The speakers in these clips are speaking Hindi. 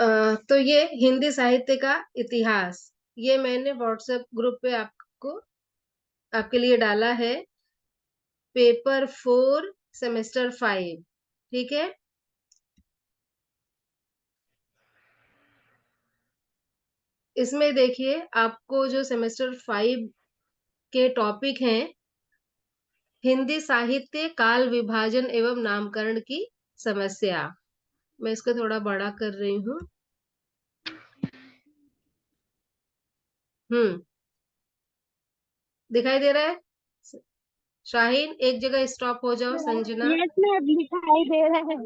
तो ये हिंदी साहित्य का इतिहास, ये मैंने व्हाट्सएप ग्रुप पे आपको आपके लिए डाला है, पेपर 4 सेमेस्टर 5, ठीक है? इसमें देखिए आपको जो सेमेस्टर 5 के टॉपिक हैं, हिंदी साहित्य, काल विभाजन एवं नामकरण की समस्या। मैं इसको थोड़ा बड़ा कर रही हूँ। हुँ, दिखाई दे रहा है? शाहीन एक जगह स्टॉप हो जाओ, संजना। यस मैम, दिखाई दे रहा है।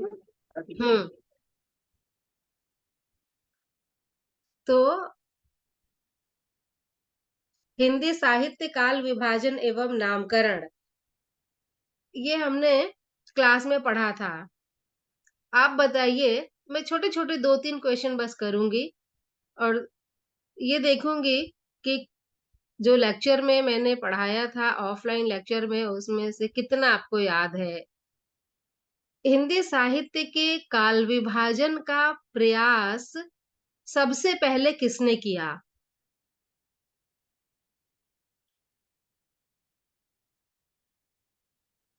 हुँ, तो हिंदी साहित्य काल विभाजन एवं नामकरण, ये हमने क्लास में पढ़ा था। आप बताइए, मैं छोटे-छोटे 2-3 क्वेश्चन बस करूँगी और ये देखूँगी कि जो लेक्चर में मैंने पढ़ाया था ऑफलाइन लेक्चर में, उसमें से कितना आपको याद है। हिंदी साहित्य के काल विभाजन का प्रयास सबसे पहले किसने किया?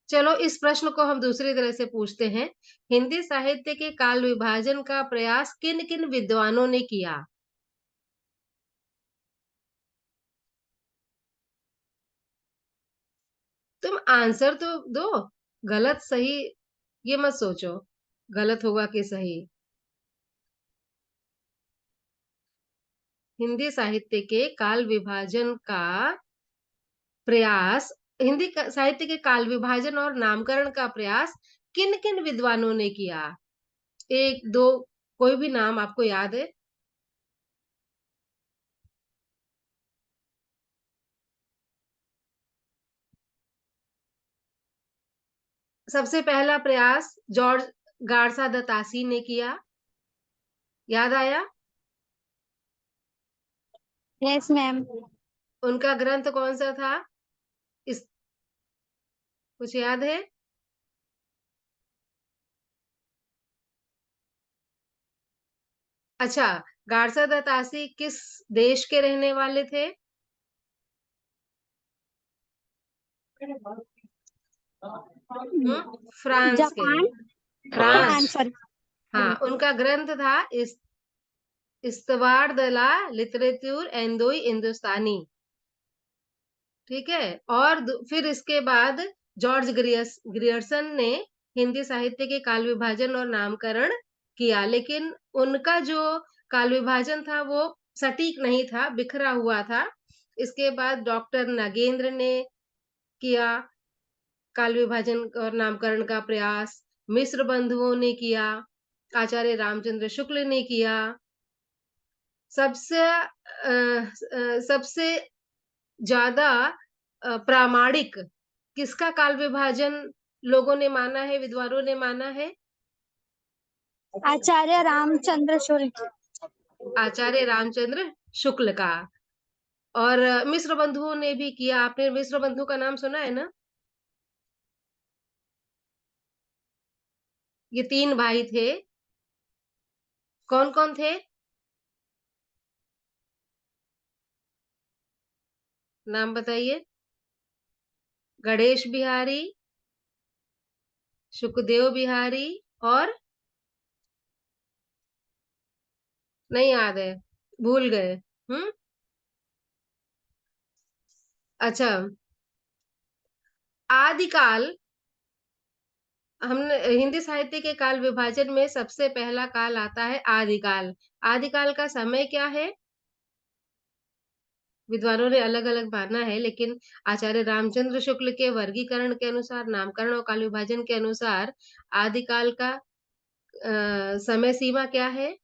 चलो इस प्रश्न को हम दूसरी तरह से पूछते हैं। हिंदी साहित्य के काल विभाजन का प्रयास किन-किन विद्वानों ने किया? तुम आंसर तो दो, गलत सही ये मत सोचो, गलत होगा कि सही। हिंदी साहित्य के काल विभाजन का प्रयास हिंदी साहित्य के काल विभाजन और नामकरण का प्रयास किन-किन विद्वानों ने किया? 1-2 कोई भी नाम आपको याद है? सबसे पहला प्रयास जॉर्ज गारसा दतासी ने किया, याद आया? Yes ma'am. उनका ग्रंथ कौन-सा था? इस कुछ याद है? अच्छा, गारसा दतासी किस देश के रहने वाले थे? हुँ, फ्रांस के। जापान। हाँ फ्रांस, सॉरी। हाँ, उनका ग्रंथ था इस्तवार द ला लिटरेचर एंदोई हिंदुस्तानी, ठीक है? और फिर इसके बाद जॉर्ज ग्रियर्सन ने हिंदी साहित्य के काल विभाजन और नामकरण किया, लेकिन उनका जो काल विभाजन था वो सटीक नहीं था, बिखरा हुआ था। इसके बाद डॉक्टर नगेंद्र ने किया काल विभाजन और नामकरण का प्रयास, मिश्र बंधुओं ने किया, आचार्य रामचंद्र शुक्ल ने किया। सबसे ज़्यादा प्रामाणिक किसका काल विभाजन लोगों ने माना है, विद्वानों ने माना है? आचार्य रामचंद्र शुक्ल। आचार्य रामचंद्र शुक्ल का। और मिश्र बंधुओं ने भी किया। आपने मिश्र बंधु का नाम सुना है ना? ये 3 भाई थे। कौन-कौन थे? नाम बताइए। गणेश बिहारी, सुखदेव बिहारी और नहीं याद है, भूल गए। हुँ? अच्छा, आदिकाल हमने हिंदी साहित्य के काल विभाजन में सबसे पहला काल आता है आदिकाल। आदिकाल का समय क्या है? विद्वानों ने अलग-अलग माना है, लेकिन आचार्य रामचंद्र शुक्ल के वर्गीकरण के अनुसार, नामकरण और काल विभाजन के अनुसार आदिकाल का समय सीमा क्या है?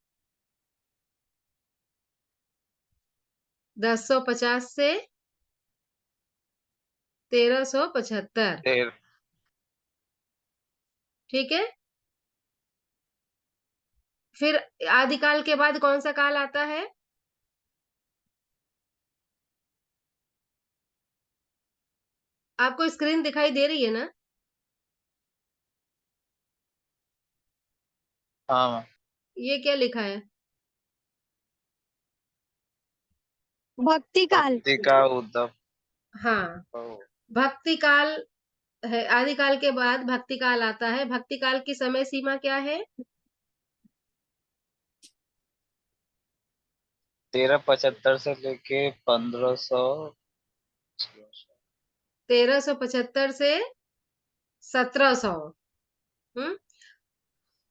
1050 से 1375, फिर ठीक है? फिर आदिकाल के बाद कौन-सा काल आता है? आपको स्क्रीन दिखाई दे रही है ना? हाँ ये क्या लिखा है? भक्ति काल। भक्ति का उद्धव। हाँ, ओ, भक्ति काल है। आदिकाल के बाद भक्ति काल आता है। भक्ति काल की समय सीमा क्या है? 1375 से लेके 1500। 1375 से 1700। हम्म।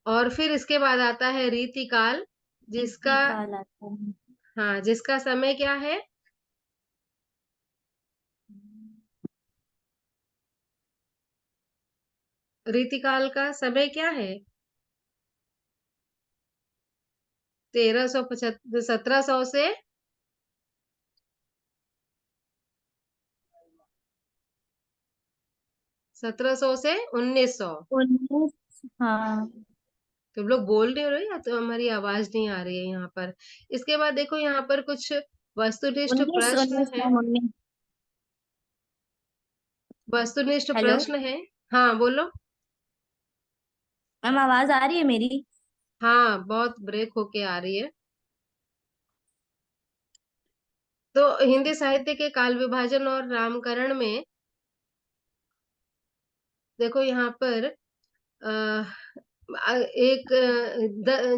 और फिर इसके बाद आता है रीति काल, जिसका काल आता है। हाँ, जिसका समय क्या है? रीति काल का समय क्या है? 1375 1700 से 1700 से 1900। 19, हाँ। तुम लोग बोल नहीं रहे हो या तो हमारी आवाज नहीं आ रही है यहाँ पर? इसके बाद देखो यहाँ पर कुछ वस्तुनिष्ठ 19, प्रश्न 19 है। मैम, 19। वस्तुनिष्ठ हेलो प्रश्न है। हाँ, बोलो। मैम, आवाज आ रही है मेरी? हाँ, बहुत ब्रेक होके आ रही है। तो हिंदी साहित्य के काल विभाजन और नामकरण में देखो यहाँ पर एक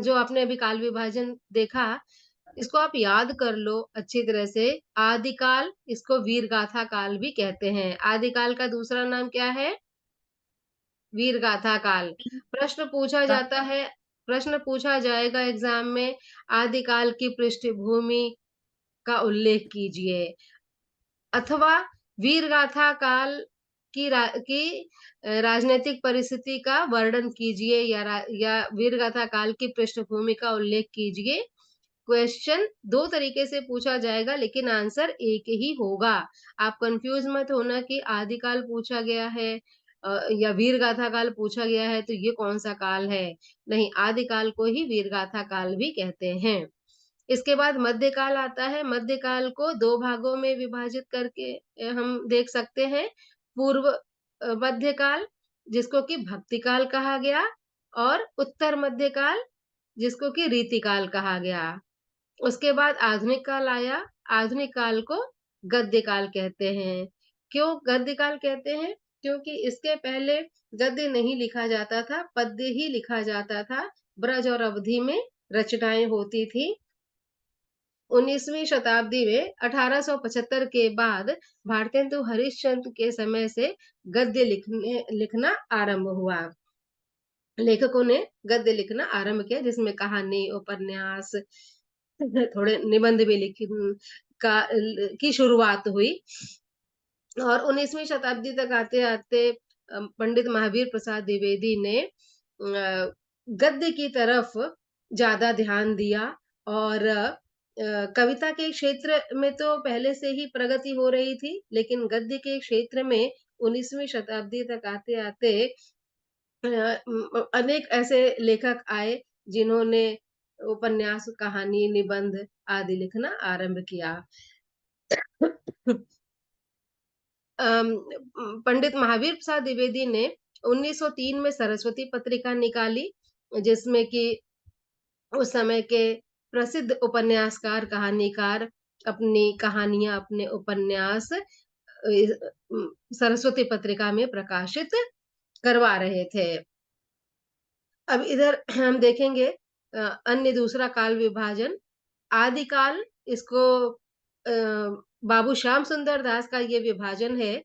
जो आपने अभी काल विभाजन देखा, इसको आप याद कर लो अच्छी तरह से। आदिकाल, इसको वीर गाथा काल भी कहते हैं। आदिकाल का दूसरा नाम क्या है? वीर गाथा काल। प्रश्न पूछा जाता है, प्रश्न पूछा जाएगा एग्जाम में, आदिकाल की पृष्ठभूमि का उल्लेख कीजिए, अथवा वीर गाथा काल की राजनीतिक परिस्थिति का वर्णन कीजिए, या वीर गाथा काल की पृष्ठभूमि का उल्लेख कीजिए। क्वेश्चन दो तरीके से पूछा जाएगा, लेकिन आंसर एक ही होगा। आप कंफ्यूज मत होना कि आदिकाल पूछा गया है या वीर गाथा काल पूछा गया है तो ये कौन सा काल है। नहीं, आदिकाल को ही वीर गाथा काल भी कहते हैं। इसके बाद मध्यकाल आता है। मध्यकाल को दो भागों में विभाजित करके हम देख सकते हैं। पूर्व मध्यकाल, जिसको कि भक्ति काल कहा गया, और उत्तर मध्यकाल, जिसको कि रीतिकाल कहा गया। उसके बाद आधुनिक काल आया। आधुनिक काल को गद्य काल कहते हैं। क्यों गद्य काल कहते हैं? क्योंकि इसके पहले गद्य नहीं लिखा जाता था, पद्य ही लिखा जाता था। ब्रज और अवधि में रचनाएं होती थी। 19वीं शताब्दी में 1875 के बाद भारतेंदु हरिश्चंद्र के समय से गद्य लिखना आरंभ हुआ। लेखकों ने गद्य लिखना आरंभ किया, जिसमें कहानी, उपन्यास, थोड़े निबंध भी लिखी का की शुरुआत हुई। और 19वीं शताब्दी तक आते आते पंडित महावीर प्रसाद द्विवेदी ने गद्य की तरफ ज्यादा ध्यान दिया। और कविता के क्षेत्र में तो पहले से ही प्रगति हो रही थी, लेकिन गद्य के क्षेत्र में 19वीं शताब्दी तक आते आते अनेक ऐसे लेखक आए जिन्होंने उपन्यास, कहानी, निबंध आदि लिखना आरंभ किया। पंडित महावीर प्रसाद द्विवेदी ने 1903 में सरस्वती पत्रिका निकाली, जिसमें कि उस समय के प्रसिद्ध उपन्यासकार, कहानीकार अपनी कहानियां, अपने उपन्यास सरस्वती पत्रिका में प्रकाशित करवा रहे थे। अब इधर हम देखेंगे अन्य दूसरा काल विभाजन, आदिकाल। इसको बाबू श्याम सुंदर दास का ये विभाजन है,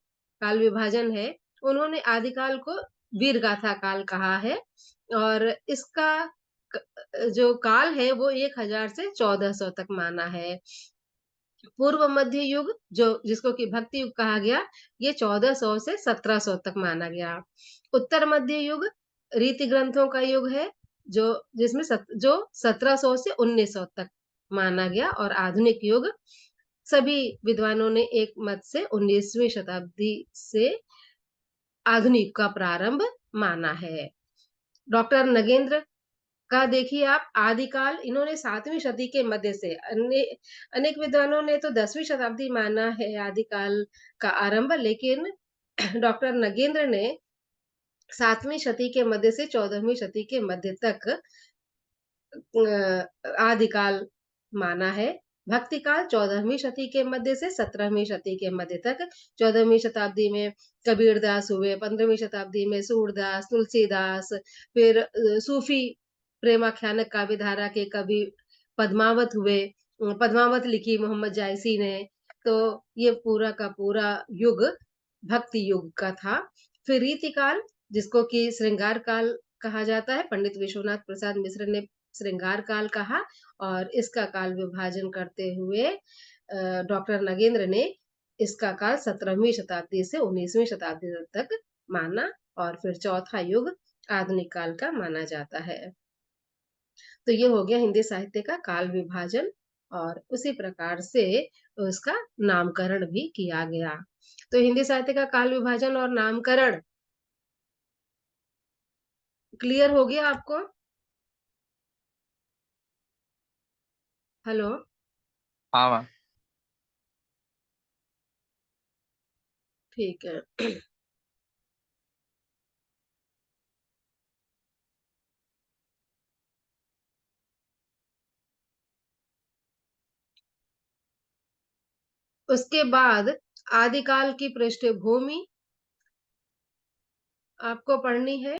काल विभाजन है। उन्होंने आदिकाल को वीर गाथा काल कहा है। और इसका जो काल है वो 1000 से 1400 तक माना है। पूर्व मध्य युग, जो जिसको कि भक्ति युग कहा गया, ये 1400 से 1700 तक माना गया। उत्तर मध्य युग रीति ग्रंथों का युग है, जो जिसमें जो 1700 से 1900 तक माना गया। और आधुनिक युग सभी विद्वानों ने एक मत से 19वीं शताब्दी से आधुनिक का प्रारंभ माना है। डॉक्टर नगेंद्र का देखिए आप, आदिकाल इन्होंने 7वीं सदी के मध्य से, अनेक विद्वानों ने तो 10वीं शताब्दी माना है आदिकाल का आरंभ, लेकिन डॉक्टर नगेंद्र ने 7वीं शती के मध्य से 14वीं शती के मध्य तक आदिकाल माना है। भक्ति काल 14वीं शती के मध्य से 17वीं शती के मध्य तक। 14वीं शताब्दी में कबीरदास हुए, 15वीं शताब्दी में सूरदास, तुलसीदास, फिर सूफी प्रेमाख्यान काव्य धारा के कवि पद्मावत हुए। पद्मावत लिखी मोहम्मद जायसी ने। तो ये पूरा का पूरा युग भक्ति युग का था। फिर रीति काल, जिसको कि श्रृंगार काल कहा जाता है, पंडित विश्वनाथ प्रसाद मिश्र ने श्रृंगार काल कहा, और इसका काल विभाजन करते हुए डॉक्टर नगेंद्र ने इसका काल 17वीं शताब्दी से 19वीं शताब्दी तक माना, और फिर चौथा युग आधुनिक काल का माना जाता है। तो ये हो गया हिंदी साहित्य का काल विभाजन, और उसी प्रकार से उसका नामकरण भी किया गया। तो हिंदी साहित्य का काल विभाजन और नामकरण क्लियर हो गया आपको? हेलो? हाँ मैम। ठीक है। उसके बाद आदिकाल की पृष्ठभूमि आपको पढ़नी है।